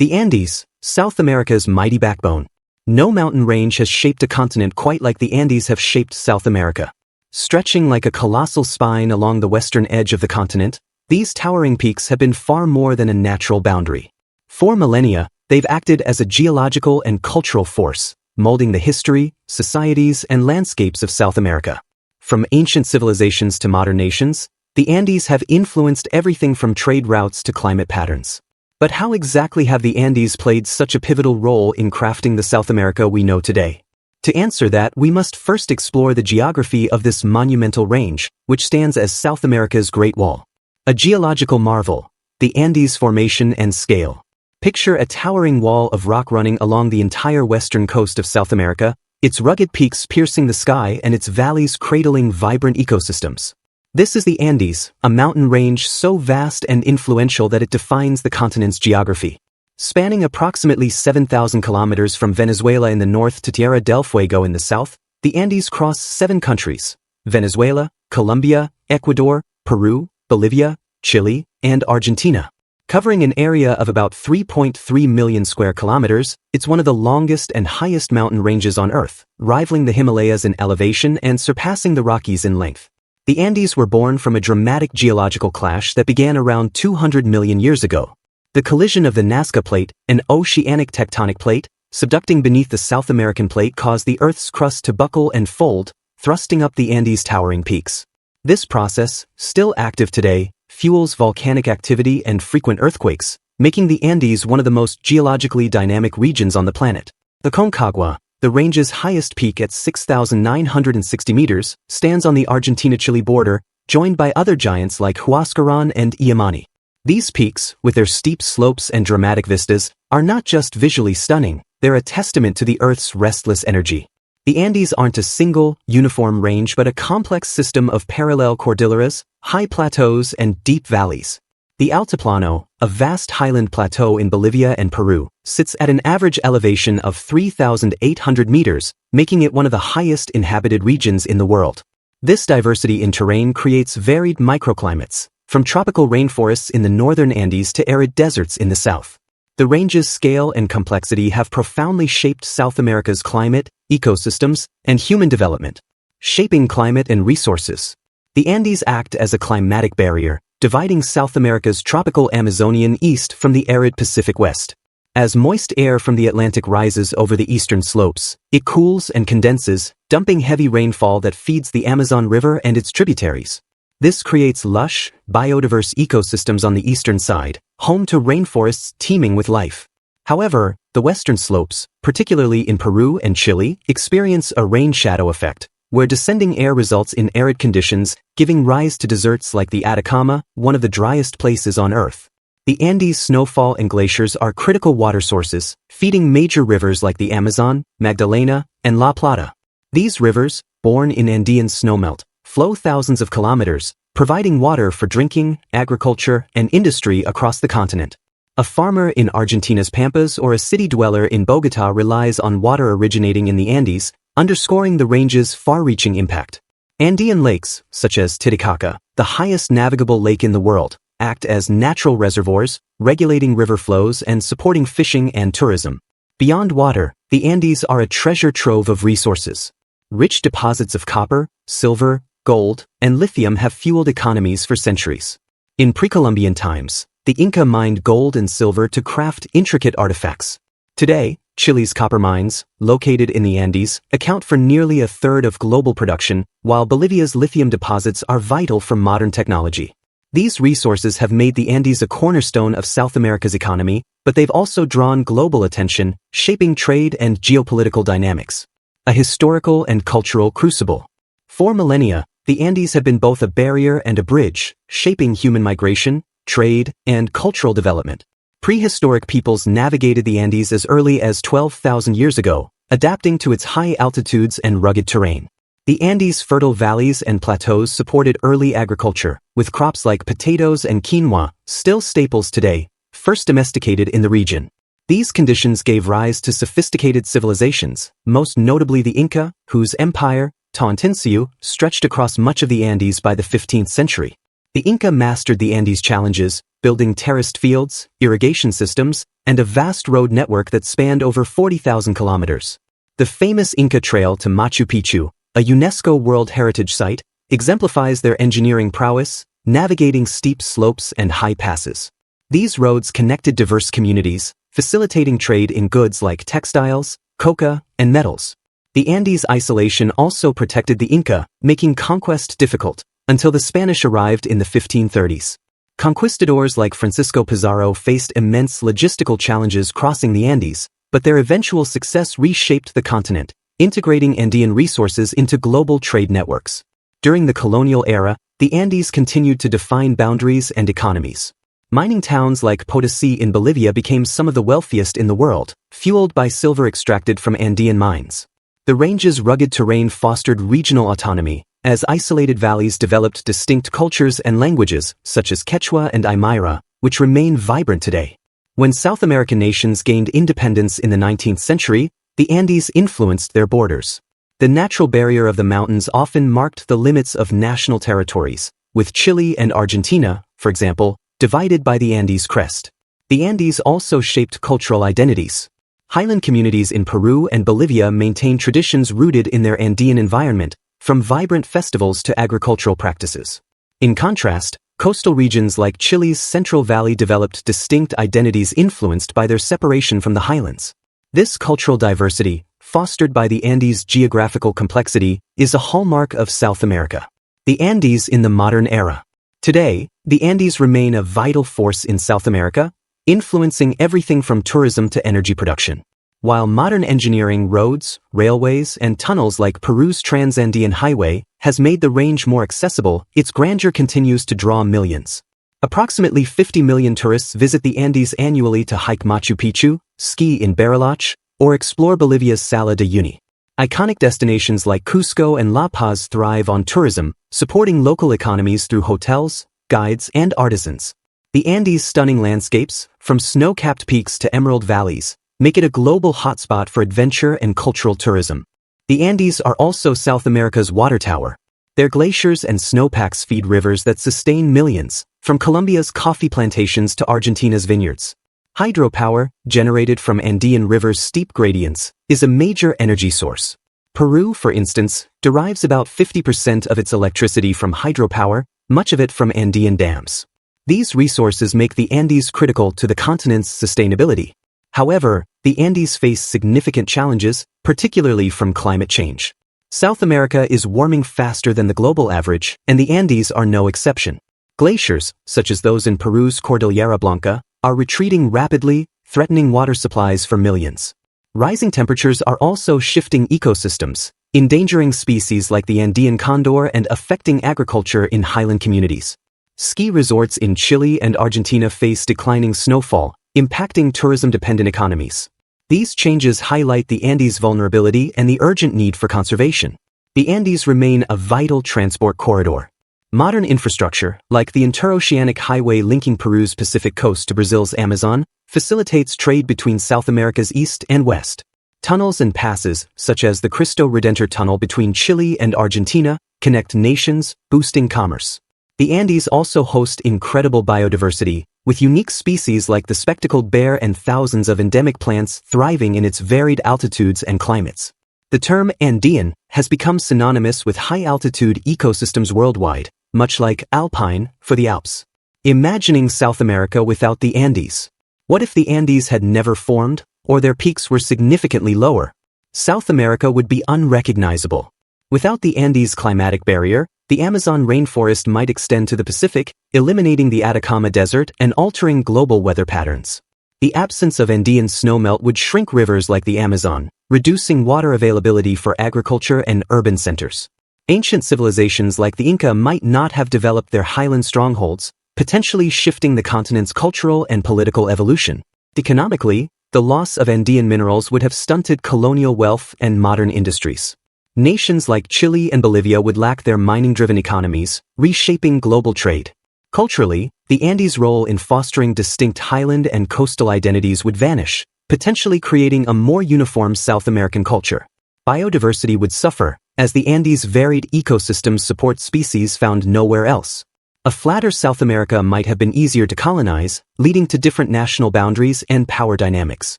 The Andes, South America's mighty backbone. No mountain range has shaped a continent quite like the Andes have shaped South America. Stretching like a colossal spine along the western edge of the continent, these towering peaks have been far more than a natural boundary. For millennia, they've acted as a geological and cultural force, molding the history, societies, and landscapes of South America. From ancient civilizations to modern nations, the Andes have influenced everything from trade routes to climate patterns. But how exactly have the Andes played such a pivotal role in crafting the South America we know today? To answer that, we must first explore the geography of this monumental range, which stands as South America's Great Wall. A geological marvel, the Andes formation and scale. Picture a towering wall of rock running along the entire western coast of South America, its rugged peaks piercing the sky and its valleys cradling vibrant ecosystems. This is the Andes, a mountain range so vast and influential that it defines the continent's geography. Spanning approximately 7,000 kilometers from Venezuela in the north to Tierra del Fuego in the south, the Andes cross 7 countries: Venezuela, Colombia, Ecuador, Peru, Bolivia, Chile, and Argentina. Covering an area of about 3.3 million square kilometers, it's one of the longest and highest mountain ranges on Earth, rivaling the Himalayas in elevation and surpassing the Rockies in length. The Andes were born from a dramatic geological clash that began around 200 million years ago. The collision of the Nazca Plate, an oceanic tectonic plate, subducting beneath the South American plate caused the Earth's crust to buckle and fold, thrusting up the Andes' towering peaks. This process, still active today, fuels volcanic activity and frequent earthquakes, making the Andes one of the most geologically dynamic regions on the planet. The Concagua, the range's highest peak at 6,960 meters, stands on the Argentina-Chile border, joined by other giants like Huascarán and Illimani. These peaks, with their steep slopes and dramatic vistas, are not just visually stunning, they're a testament to the Earth's restless energy. The Andes aren't a single, uniform range but a complex system of parallel cordilleras, high plateaus, and deep valleys. The Altiplano, a vast highland plateau in Bolivia and Peru, sits at an average elevation of 3,800 meters, making it one of the highest inhabited regions in the world. This diversity in terrain creates varied microclimates, from tropical rainforests in the northern Andes to arid deserts in the south. The range's scale and complexity have profoundly shaped South America's climate, ecosystems, and human development. Shaping climate and resources. The Andes act as a climatic barrier, dividing South America's tropical Amazonian east from the arid Pacific west. As moist air from the Atlantic rises over the eastern slopes, it cools and condenses, dumping heavy rainfall that feeds the Amazon River and its tributaries. This creates lush, biodiverse ecosystems on the eastern side, home to rainforests teeming with life. However, the western slopes, particularly in Peru and Chile, experience a rain shadow effect, where descending air results in arid conditions, giving rise to deserts like the Atacama, one of the driest places on Earth. The Andes' snowfall and glaciers are critical water sources, feeding major rivers like the Amazon, Magdalena, and La Plata. These rivers, born in Andean snowmelt, flow thousands of kilometers, providing water for drinking, agriculture, and industry across the continent. A farmer in Argentina's Pampas or a city dweller in Bogotá relies on water originating in the Andes, underscoring the range's far-reaching impact. Andean lakes, such as Titicaca, the highest navigable lake in the world, act as natural reservoirs, regulating river flows and supporting fishing and tourism. Beyond water, the Andes are a treasure trove of resources. Rich deposits of copper, silver, gold, and lithium have fueled economies for centuries. In pre-Columbian times, the Inca mined gold and silver to craft intricate artifacts. Today, Chile's copper mines, located in the Andes, account for nearly a third of global production, while Bolivia's lithium deposits are vital for modern technology. These resources have made the Andes a cornerstone of South America's economy, but they've also drawn global attention, shaping trade and geopolitical dynamics. A historical and cultural crucible. For millennia, the Andes have been both a barrier and a bridge, shaping human migration, trade, and cultural development. Prehistoric peoples navigated the Andes as early as 12,000 years ago, adapting to its high altitudes and rugged terrain. The Andes' fertile valleys and plateaus supported early agriculture, with crops like potatoes and quinoa, still staples today, first domesticated in the region. These conditions gave rise to sophisticated civilizations, most notably the Inca, whose empire, Tawantinsuyu, stretched across much of the Andes by the 15th century. The Inca mastered the Andes challenges, building terraced fields, irrigation systems, and a vast road network that spanned over 40,000 kilometers. The famous Inca Trail to Machu Picchu, a UNESCO World Heritage Site, exemplifies their engineering prowess, navigating steep slopes and high passes. These roads connected diverse communities, facilitating trade in goods like textiles, coca, and metals. The Andes isolation also protected the Inca, making conquest difficult, until the Spanish arrived in the 1530s. Conquistadors like Francisco Pizarro faced immense logistical challenges crossing the Andes, but their eventual success reshaped the continent, integrating Andean resources into global trade networks. During the colonial era, the Andes continued to define boundaries and economies. Mining towns like Potosí in Bolivia became some of the wealthiest in the world, fueled by silver extracted from Andean mines. The range's rugged terrain fostered regional autonomy, as isolated valleys developed distinct cultures and languages, such as Quechua and Aymara, which remain vibrant today. When South American nations gained independence in the 19th century, the Andes influenced their borders. The natural barrier of the mountains often marked the limits of national territories, with Chile and Argentina, for example, divided by the Andes crest. The Andes also shaped cultural identities. Highland communities in Peru and Bolivia maintain traditions rooted in their Andean environment, from vibrant festivals to agricultural practices. In contrast, coastal regions like Chile's Central Valley developed distinct identities influenced by their separation from the highlands. This cultural diversity, fostered by the Andes' geographical complexity, is a hallmark of South America. The Andes in the modern era. Today, the Andes remain a vital force in South America, influencing everything from tourism to energy production. While modern engineering, roads, railways, and tunnels like Peru's Trans-Andean Highway has made the range more accessible, its grandeur continues to draw millions. Approximately 50 million tourists visit the Andes annually to hike Machu Picchu, ski in Bariloche, or explore Bolivia's Sala de Uyuni. Iconic destinations like Cusco and La Paz thrive on tourism, supporting local economies through hotels, guides, and artisans. The Andes' stunning landscapes, from snow-capped peaks to emerald valleys, make it a global hotspot for adventure and cultural tourism. The Andes are also South America's water tower. Their glaciers and snowpacks feed rivers that sustain millions, from Colombia's coffee plantations to Argentina's vineyards. Hydropower, generated from Andean rivers' steep gradients, is a major energy source. Peru, for instance, derives about 50% of its electricity from hydropower, much of it from Andean dams. These resources make the Andes critical to the continent's sustainability. However, the Andes face significant challenges, particularly from climate change. South America is warming faster than the global average, and the Andes are no exception. Glaciers, such as those in Peru's Cordillera Blanca, are retreating rapidly, threatening water supplies for millions. Rising temperatures are also shifting ecosystems, endangering species like the Andean condor and affecting agriculture in highland communities. Ski resorts in Chile and Argentina face declining snowfall, impacting tourism-dependent economies. These changes highlight the Andes' vulnerability and the urgent need for conservation. The Andes remain a vital transport corridor. Modern infrastructure, like the interoceanic highway linking Peru's Pacific coast to Brazil's Amazon, facilitates trade between South America's east and west. Tunnels and passes, such as the Cristo Redentor Tunnel between Chile and Argentina, connect nations, boosting commerce. The Andes also host incredible biodiversity, with unique species like the spectacled bear and thousands of endemic plants thriving in its varied altitudes and climates. The term Andean has become synonymous with high-altitude ecosystems worldwide, much like alpine for the Alps. Imagining South America without the Andes. What if the Andes had never formed, or their peaks were significantly lower? South America would be unrecognizable. Without the Andes' climatic barrier, the Amazon rainforest might extend to the Pacific, eliminating the Atacama Desert and altering global weather patterns. The absence of Andean snowmelt would shrink rivers like the Amazon, reducing water availability for agriculture and urban centers. Ancient civilizations like the Inca might not have developed their highland strongholds, potentially shifting the continent's cultural and political evolution. Economically, the loss of Andean minerals would have stunted colonial wealth and modern industries. Nations like Chile and Bolivia would lack their mining-driven economies, reshaping global trade. Culturally, the Andes' role in fostering distinct highland and coastal identities would vanish, potentially creating a more uniform South American culture. Biodiversity would suffer, as the Andes' varied ecosystems support species found nowhere else. A flatter South America might have been easier to colonize, leading to different national boundaries and power dynamics.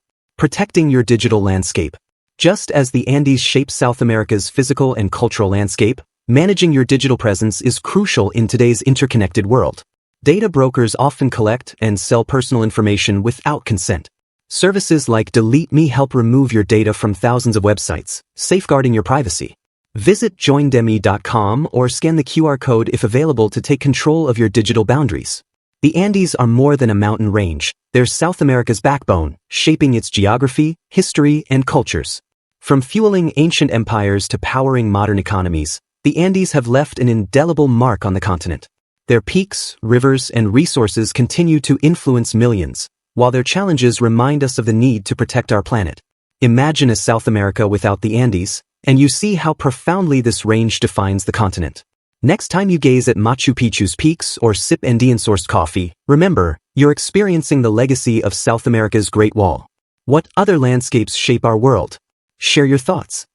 Protecting your digital landscape. Just as the Andes shape South America's physical and cultural landscape, managing your digital presence is crucial in today's interconnected world. Data brokers often collect and sell personal information without consent. Services like Delete Me help remove your data from thousands of websites, safeguarding your privacy. Visit joindemi.com or scan the QR code if available to take control of your digital boundaries. The Andes are more than a mountain range. They're South America's backbone, shaping its geography, history, and cultures. From fueling ancient empires to powering modern economies, the Andes have left an indelible mark on the continent. Their peaks, rivers, and resources continue to influence millions, while their challenges remind us of the need to protect our planet. Imagine a South America without the Andes, and you see how profoundly this range defines the continent. Next time you gaze at Machu Picchu's peaks or sip Andean-sourced coffee, remember, you're experiencing the legacy of South America's Great Wall. What other landscapes shape our world? Share your thoughts.